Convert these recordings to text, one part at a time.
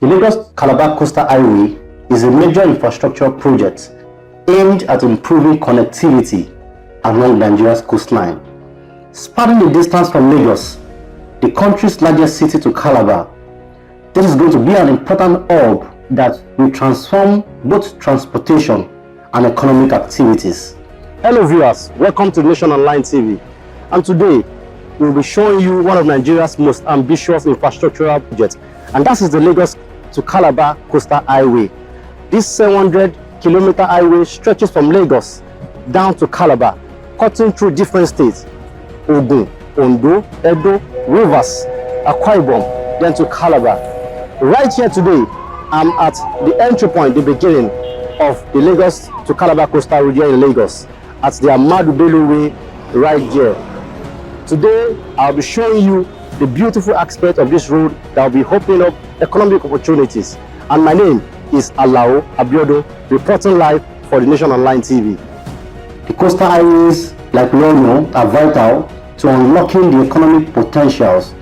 The Lagos-Calabar Coastal Highway is a major infrastructure project aimed at improving connectivity along Nigeria's coastline. Spanning the distance from Lagos, the country's largest city, to Calabar, this is going to be an important hub that will transform both transportation and economic activities. Hello viewers, welcome to Nation Online TV, and today we will be showing you one of Nigeria's most ambitious infrastructural projects, and that is the Lagos to Calabar Coastal Highway. This 700-kilometer highway stretches from Lagos down to Calabar, cutting through different states: Ogun, Ondo, Edo, Rivers, Akwa Ibom, then to Calabar. Right here today, I'm at the entry point, the beginning of the Lagos to Calabar Coastal Road here in Lagos, at the Ahmadu Bello Way right here. Today, I'll be showing you the beautiful aspect of this road that will be opening up economic opportunities. And my name is Ahmadu Bello, reporting live for the Nation Online TV. The coastal highways, like we all know, are vital to unlocking the economic potentials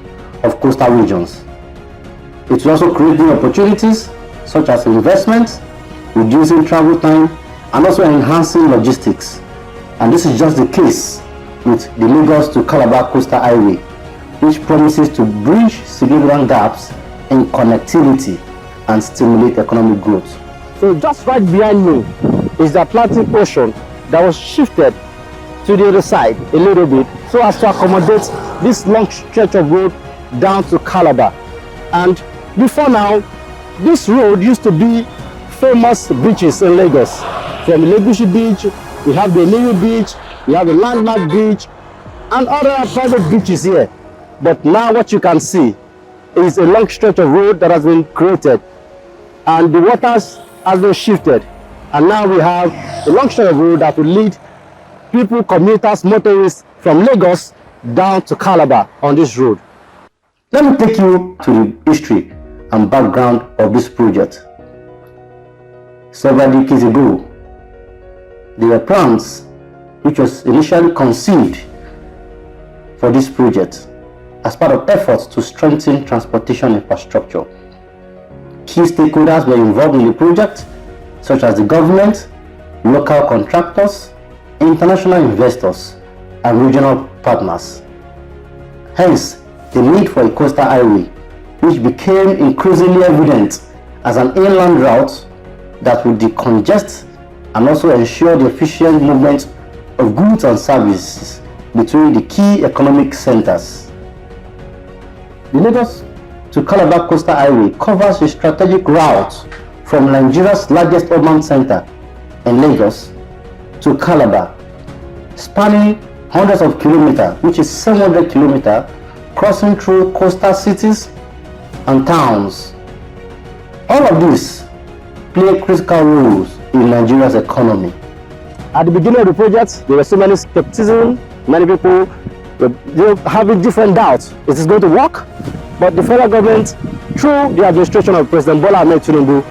of coastal regions. It will also create new opportunities such as investment, reducing travel time, and also enhancing logistics. And this is just the case with the Lagos to Calabar Coastal Highway, which promises to bridge significant gaps in connectivity and stimulate economic growth. So just right behind me is the Atlantic Ocean that was shifted to the other side a little bit so as to accommodate this long stretch of road down to Calabar. And before now, this road used to be famous beaches in Lagos. From Lagos Beach, we have the New Beach, we have the Landmark Beach, and other private beaches here. But now what you can see is a long stretch of road that has been created, and the waters has been shifted. And now we have a long stretch of road that will lead people, commuters, motorists from Lagos down to Calabar on this road. Let me take you to the history and background of this project. Several decades ago, there were plans which was initially conceived for this project as part of efforts to strengthen transportation infrastructure. Key stakeholders were involved in the project, such as the government, local contractors, international investors, and regional partners. Hence, the need for a coastal highway, which became increasingly evident as an inland route that would decongest and also ensure the efficient movement of goods and services between the key economic centers. The Lagos to Calabar Coastal Highway covers a strategic route from Nigeria's largest urban center in Lagos to Calabar, spanning hundreds of kilometers, which is 700 kilometers, crossing through coastal cities and towns. All of these play critical roles in Nigeria's economy. At the beginning of the project, there was so many skepticism. Many people were having different doubts. Is this going to work? But the federal government, through the administration of President Ahmadu Bello Way,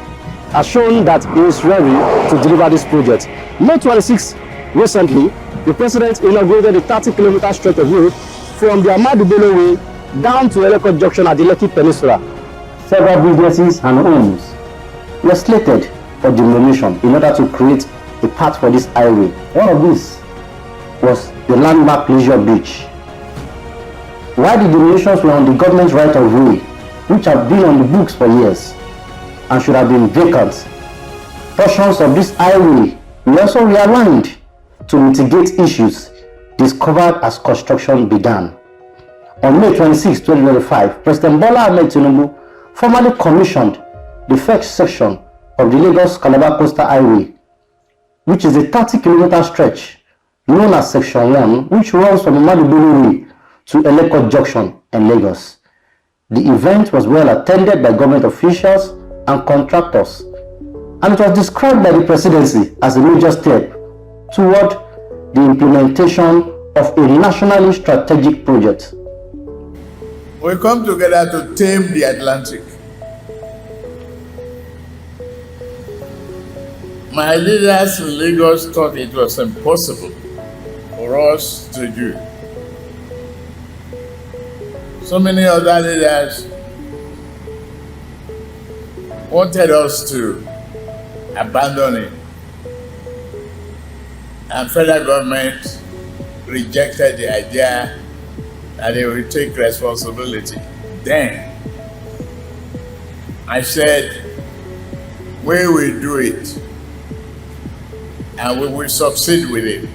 has shown that he is ready to deliver this project. May 26, recently, the president inaugurated a 30-kilometer stretch of road from the Ahmadu Bello Way down to Eleko Junction at the Lekki Peninsula. Several businesses and homes were slated for demolition in order to create a path for this highway. One of these was the Landmark Leisure Beach. While the demolitions were on the government's right of way, which have been on the books for years and should have been vacant, portions of this highway were also realigned to mitigate issues discovered as construction began. On May 26, 2025, President Ahmadu Bello Way formally commissioned the first section of the Lagos-Calabar Coastal Highway, which is a 30-kilometer stretch known as Section 1, which runs from Ahmadu Bello Way to Eleko Junction in Lagos. The event was well attended by government officials and contractors, and it was described by the presidency as a major step toward the implementation of a nationally strategic project. We come together to tame the Atlantic. My leaders in Lagos thought it was impossible for us to do. So many other leaders wanted us to abandon it. And federal government rejected the idea that they will take responsibility. Then I said, we will do it and we will succeed with it.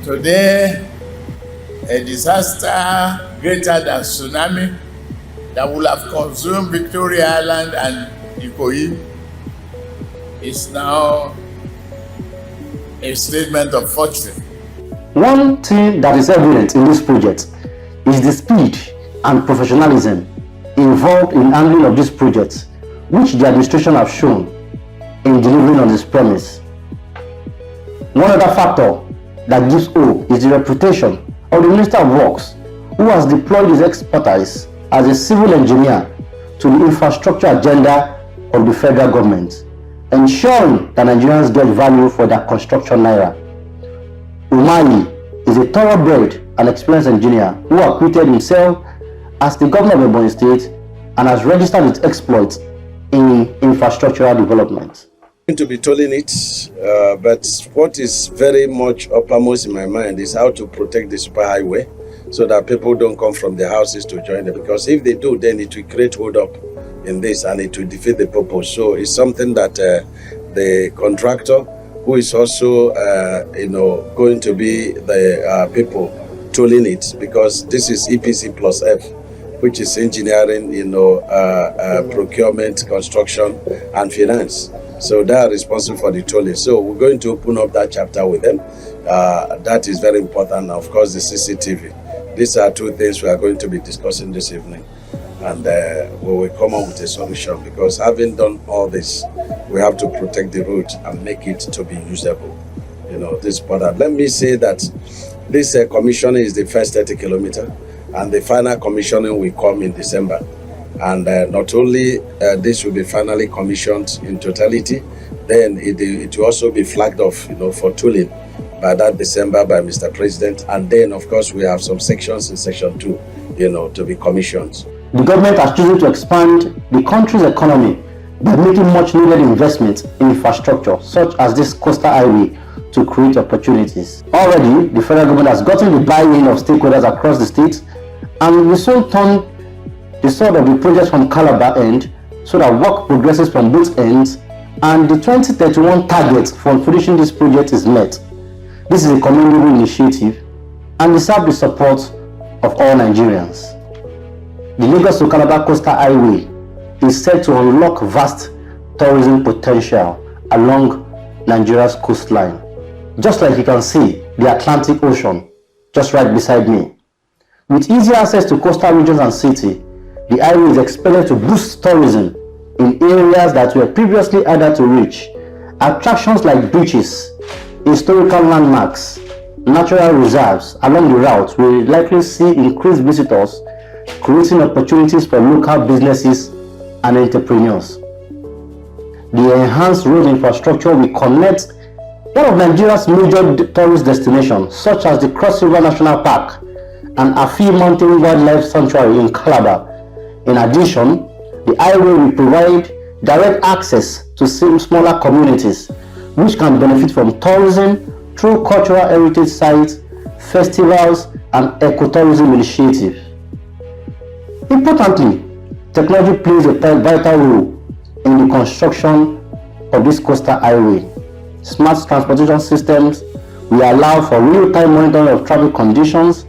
Today, a disaster greater than tsunami that will have consumed Victoria Island and Ikoyi is now a statement of fortune. One thing that is evident in this project is the speed and professionalism involved in handling of this project, which the administration have shown in delivering on this promise. One other factor that gives hope is the reputation of the Minister of Works, who has deployed his expertise as a civil engineer to the infrastructure agenda of the federal government, ensuring that Nigerians get value for their construction naira. Umali is a thoroughbred and experienced engineer who acquitted himself as the governor of Ebonyi State and has registered its exploits in infrastructural development. To be tolling it, but what is very much uppermost in my mind is how to protect the superhighway so that people don't come from their houses to join them, because if they do, then it will create hold up in this and it will defeat the purpose. So it's something that the contractor, who is also going to be the people tolling it, because this is EPC plus F, which is engineering, procurement, construction, and finance. So they are responsible for the tolling. So we're going to open up that chapter with them. That is very important. Of course, the CCTV. These are two things we are going to be discussing this evening. And we will come up with a solution, because having done all this, we have to protect the route and make it to be usable. This product. Let me say that this commissioning is the first 30 kilometers, and the final commissioning will come in December. And not only this will be finally commissioned in totality, then it will also be flagged off, for tooling by that December by Mr. President. And then, of course, we have some sections in Section 2, to be commissioned. The government has chosen to expand the country's economy by making much needed investments in infrastructure, such as this coastal highway, to create opportunities. Already, the federal government has gotten the buy-in of stakeholders across the state, and we soon turn the sword of the project from Calabar end so that work progresses from both ends and the 2031 target for finishing this project is met. This is a commendable initiative and deserves the support of all Nigerians. The Lagos-Calabar Coastal Highway is set to unlock vast tourism potential along Nigeria's coastline. Just like you can see the Atlantic Ocean just right beside me. With easy access to coastal regions and cities, the highway is expected to boost tourism in areas that were previously harder to reach. Attractions like beaches, historical landmarks, natural reserves along the route will likely see increased visitors, creating opportunities for local businesses and entrepreneurs. The enhanced road infrastructure will connect one of Nigeria's major tourist destinations, such as the Cross River National Park and Afi Mountain Wildlife Sanctuary in Calabar. In addition, the highway will provide direct access to smaller communities, which can benefit from tourism through cultural heritage sites, festivals, and ecotourism initiatives. Importantly, technology plays a vital role in the construction of this coastal highway. Smart transportation systems will allow for real-time monitoring of traffic conditions,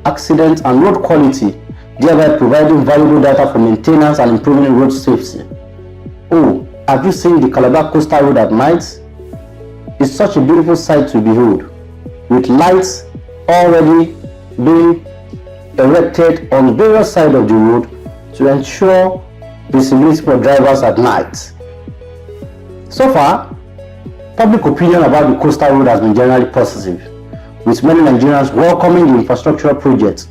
accidents, and road quality, thereby providing valuable data for maintenance and improving road safety. Oh, have you seen the Calabar Coastal Road at night? It's such a beautiful sight to behold, with lights already being erected on various sides of the road to ensure visibility for drivers at night. So far, public opinion about the coastal road has been generally positive, with many Nigerians welcoming the infrastructural project.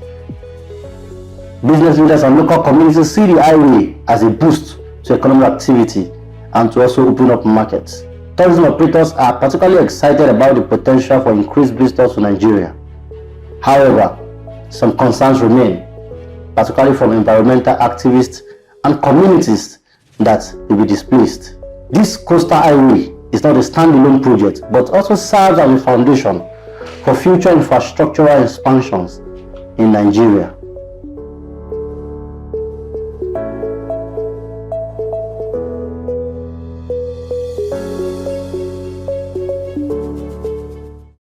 Business leaders and local communities see the highway as a boost to economic activity and to also open up markets. Tourism operators are particularly excited about the potential for increased visitors to Nigeria. However, some concerns remain, particularly from environmental activists and communities that will be displaced. This coastal highway is not a standalone project, but also serves as a foundation for future infrastructural expansions in Nigeria.